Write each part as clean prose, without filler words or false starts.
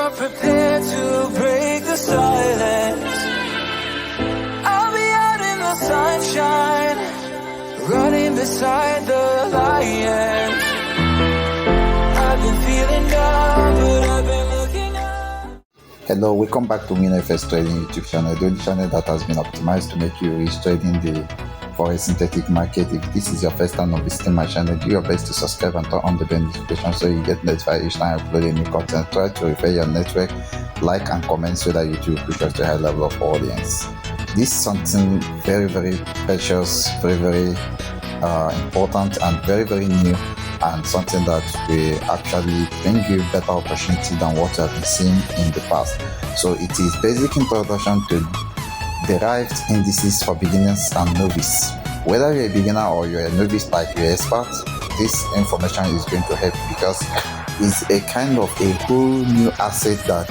are prepared to break the silence, I'll be out in the sunshine, running beside the lion. I've been feeling down, but I've been looking up. Hello, welcome back to WINFXTRADING YouTube channel, the only channel that has been optimized to make you rich trading the Forex synthetic market. If this is your first time of visiting my channel, do your best to subscribe and turn on the bell notification so you get notified each time I upload a new content. Try to refer your network, like and comment so that YouTube push us to a high level of audience. This is something very precious, very important and very new, and something that will actually bring you better opportunity than what you have been seeing in the past. So it is basic introduction to derived indices for beginners and novice. Whether you're a beginner or you're a novice like you're an expert, this information is going to help you because it's a kind of a whole new asset that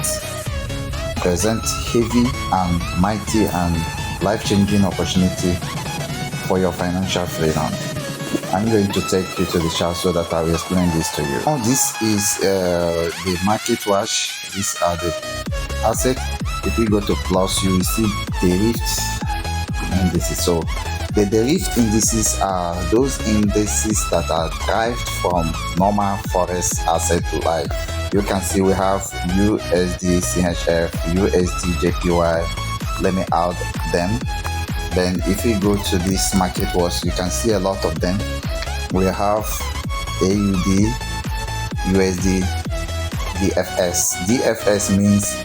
presents heavy and mighty and life-changing opportunity for your financial freedom. I'm going to take you to the chart so that I will explain this to you. Now this is the market watch. These are the assets. If you go to plus, you will see derived indices. So the derived indices are those indices that are derived from normal forex asset. Like you can see, we have USD CHF, USD JPY. Let me add them. Then if we go to this market watch, you can see a lot of them. We have AUD, USD, DFX. DFX means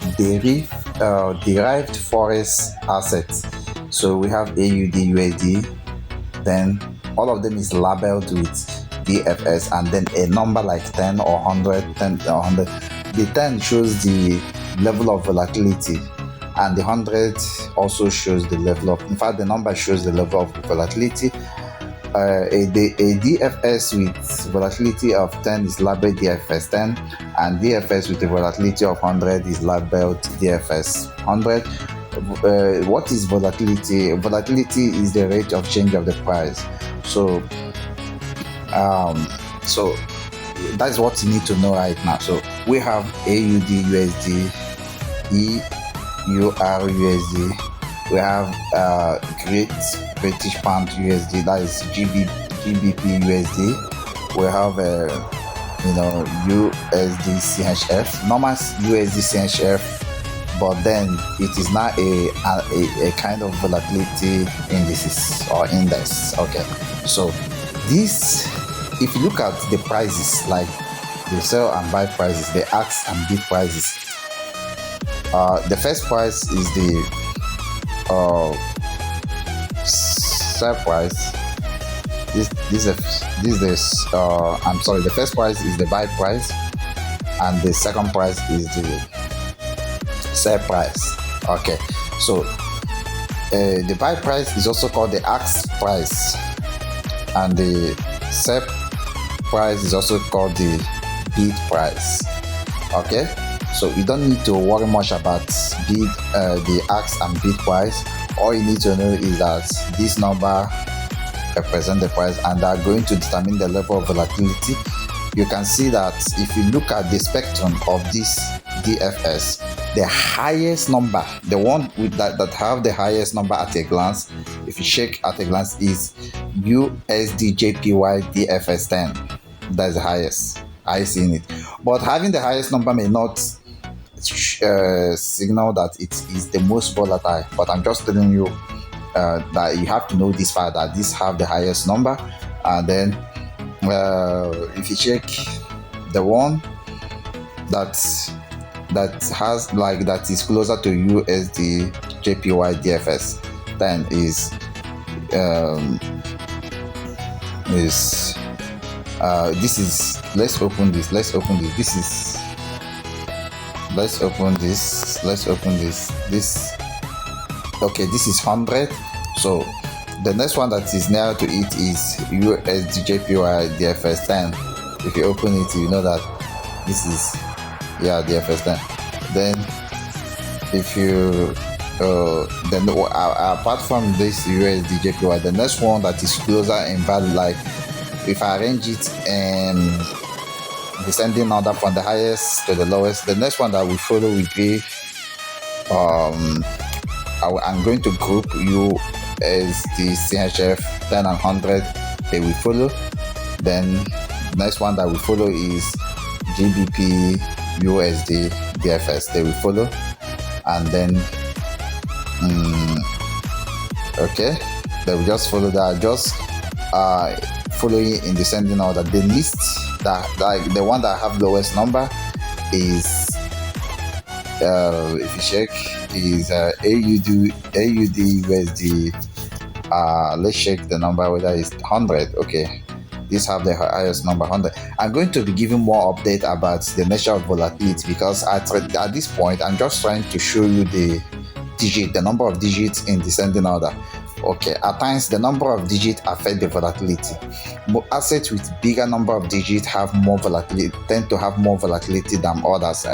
derived forex assets. So we have AUD, USD, then all of them is labeled with DFX, and then a number like 10 or 100, 10 or 100. The 10 shows the level of volatility, and the 100 also shows the level of, in fact the number shows the level of volatility. A DFS with volatility of 10 is labeled DFS 10, and DFS with a volatility of 100 is labeled DFS 100. What is volatility? Volatility is the rate of change of the price. So that's what you need to know right now. So we have AUD USD, EUR we have Great British Pound USD, that is GBP USD. We have USD CHF, normal USD CHF, but then it is not a kind of volatility indices or index. Okay, so this, if you look at the prices, like the sell and buy prices, the ask and bid prices, the first price is the sell price. I'm sorry, the first price is the buy price, and the second price is the sell price. Okay, so the buy price is also called the ask price, and the sell price is also called the bid price. Okay, so you don't need to worry much about the ask and bid price. All you need to know is that this number represents the price, and they are going to determine the level of volatility. You can see that if you look at the spectrum of this DFS, the highest number, the one with that have the highest number at a glance, if you check at a glance, is USD JPY DFS 10. That's the highest in it. But having the highest number may not signal that it is the most volatile, but I'm just telling you that you have to know this fact, that these have the highest number. And then if you check the one that has, like, that is closer to USD JPY DFS 10 this is, let's open this. Let's open this. Okay, this is 100. So the next one that is near to it is USD JPY DFS 10. If you open it, you know that this is DFS 10. Then if you then apart from this USD JPY, the next one that is closer in value, like if I arrange it in descending order from the highest to the lowest. The next one that we follow will be I'm going to group USD, CHF, 10 and 100. They will follow. Then the next one that we follow is GBP, USD, DFX. They will follow. And then okay, they will just follow that. Just following in descending order. The list that the one that have lowest number is if you check is AUD USD. Let's check the number whether it's 100. Okay, these have the highest number, 100. I'm going to be giving more update about the nature of volatility, because at this point I'm just trying to show you the number of digits in descending order. Okay, at times the number of digits affect the volatility. Assets with bigger number of digits have more volatility, tend to have more volatility than others.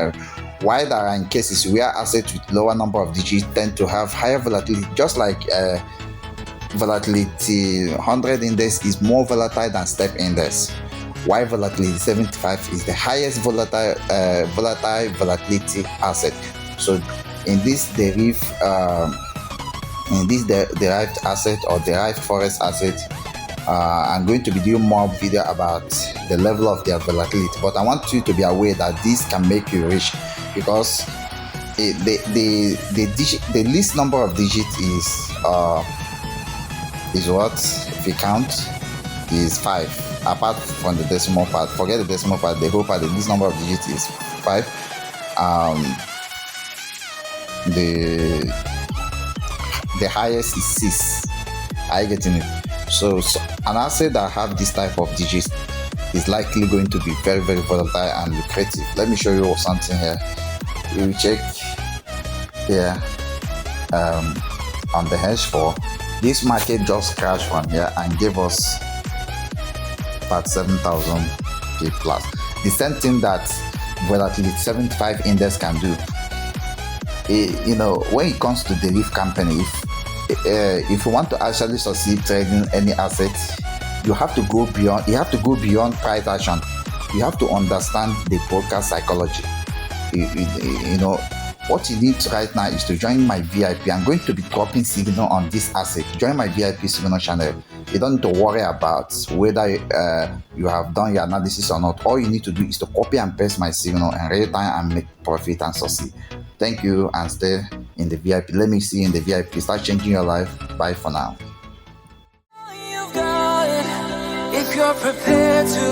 While there are in cases where assets with lower number of digits tend to have higher volatility, just like volatility 100 index is more volatile than step index, while volatility 75 is the highest volatility asset. So in this derived asset or derived forex asset, I'm going to be doing more video about the level of their volatility, but I want you to be aware that this can make you rich, because the least number of digits is what, if you count, is 5. Apart from the decimal part, forget the decimal part, the whole part, the least number of digits is 5. The highest is 6. Are you getting it? So an asset that have this type of digits is likely going to be very, very volatile and lucrative. Let me show you something here. We will check here on the H4. This market just crashed from here and gave us about 7,000 K plus. The same thing that volatility 75 index can do. You know, when it comes to the Deriv company, if you want to actually succeed trading any asset, you have to go beyond. You have to go beyond price action. You have to understand the broker psychology. You know, what you need right now is to join my VIP. I'm going to be dropping signal on this asset. Join my VIP signal channel. You don't need to worry about whether you have done your analysis or not. All you need to do is to copy and paste my signal in real time and make profit and succeed. Thank you, and stay in the VIP. Let me see you in the VIP. Start changing your life. Bye for now. If you're prepared to